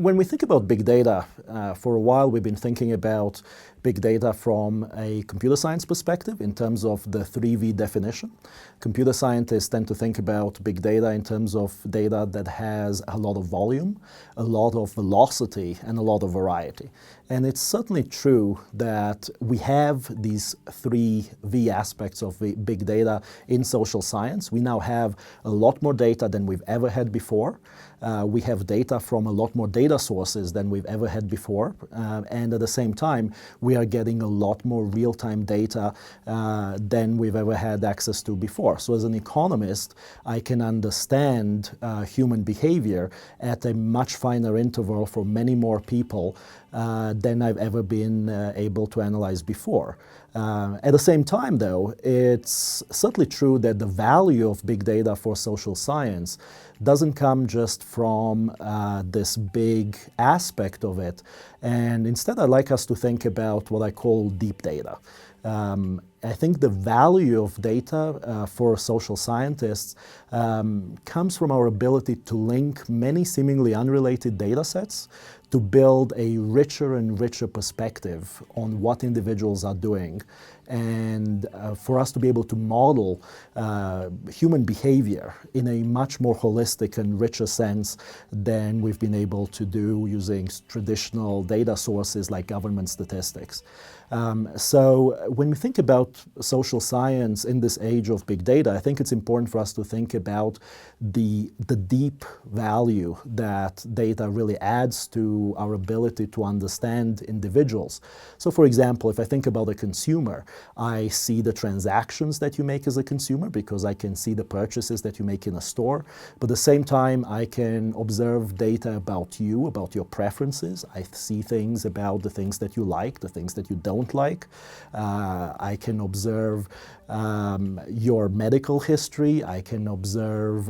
when we think about big data, for a while we've been thinking about big data from a computer science perspective in terms of the 3V definition. Computer scientists tend to think about big data in terms of data that has a lot of volume, a lot of velocity, and a lot of variety. And it's certainly true that we have these 3V aspects of big data in social science. We now have a lot more data than we've ever had before. We have data from a lot more data sources than we've ever had before. And at the same time, we are getting a lot more real-time data than we've ever had access to before. So as an economist, I can understand human behavior at a much finer interval for many more people than I've ever been able to analyze before. At the same time, though, it's certainly true that the value of big data for social science doesn't come just from this big aspect of it. And instead, I'd like us to think about what I call deep data. I think the value of data for social scientists comes from our ability to link many seemingly unrelated data sets to build a richer and richer perspective on what individuals are doing, and for us to be able to model human behavior in a much more holistic and richer sense than we've been able to do using traditional data sources like government statistics. So when we think about social science in this age of big data, I think it's important for us to think about the deep value that data really adds to our ability to understand individuals. So for example, if I think about a consumer, I see the transactions that you make as a consumer because I can see the purchases that you make in a store. But at the same time, I can observe data about you, about your preferences. I see things about the things that you like, the things that you don't like. I can observe your medical history. I can observe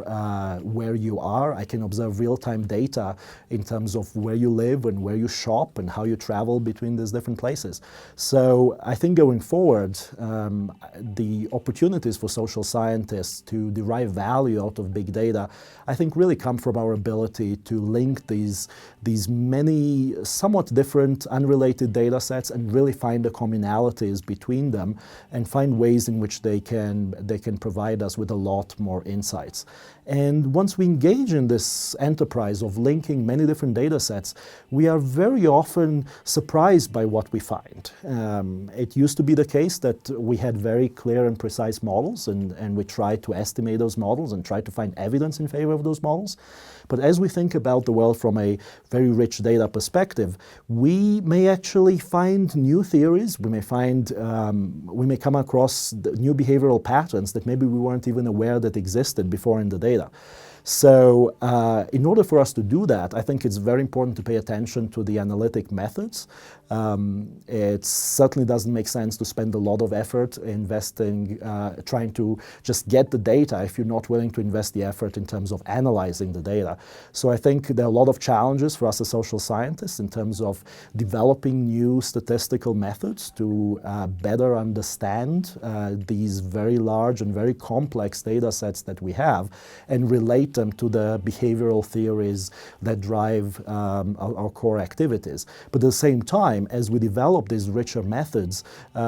where you are. I can observe real-time data in terms of where you live and where you shop and how you travel between these different places. So I think going forward, the opportunities for social scientists to derive value out of big data, I think really come from our ability to link these many somewhat different unrelated data sets and really find the commonalities between them and find ways in which they can provide us with a lot more insights. And once we engage in this enterprise of linking many different data sets, we are very often surprised by what we find. It used to be the case that we had very clear and precise models, and we tried to estimate those models and try to find evidence in favor of those models. But as we think about the world from a very rich data perspective, we may actually find new theories. We may come across new behavioral patterns that maybe we weren't even aware that existed before in the data. So in order for us to do that, I think it's very important to pay attention to the analytic methods. It certainly doesn't make sense to spend a lot of effort investing, trying to just get the data if you're not willing to invest the effort in terms of analyzing the data. So I think there are a lot of challenges for us as social scientists in terms of developing new statistical methods to better understand these very large and very complex data sets that we have and relate them to the behavioral theories that drive our core activities. But at the same time, as we develop these richer methods,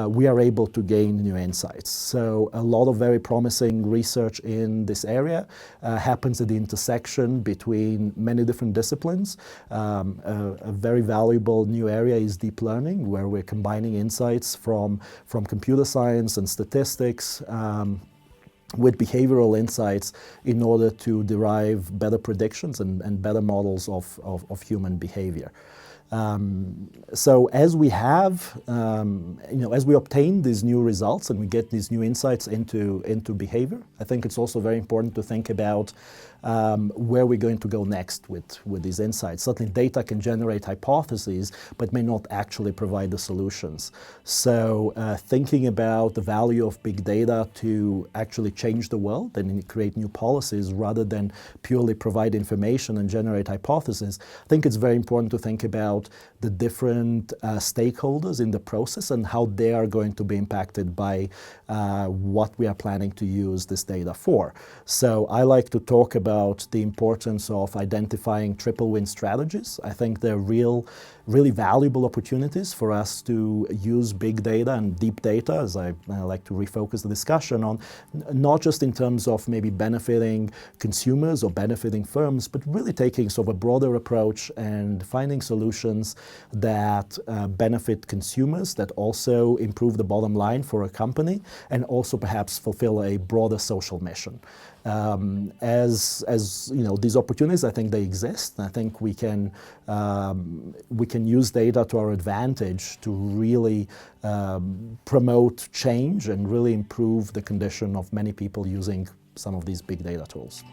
we are able to gain new insights. So a lot of very promising research in this area happens at the intersection between many different disciplines. A very valuable new area is deep learning, where we're combining insights from computer science and statistics with behavioral insights in order to derive better predictions and better models of human behavior. So as we have, as we obtain these new results and we get these new insights into behavior, I think it's also very important to think about where we're going to go next with these insights. Certainly data can generate hypotheses, but may not actually provide the solutions. So thinking about the value of big data to actually change the world and create new policies rather than purely provide information and generate hypotheses, I think it's very important to think about about the different stakeholders in the process and how they are going to be impacted by what we are planning to use this data for. So I like to talk about the importance of identifying triple win strategies. I think they're really valuable opportunities for us to use big data and deep data, as I like to refocus the discussion on, not just in terms of maybe benefiting consumers or benefiting firms, but really taking sort of a broader approach and finding solutions that benefit consumers, that also improve the bottom line for a company, and also perhaps fulfill a broader social mission. As you know, these opportunities, I think they exist. I think we can use data to our advantage to really promote change and really improve the condition of many people using some of these big data tools.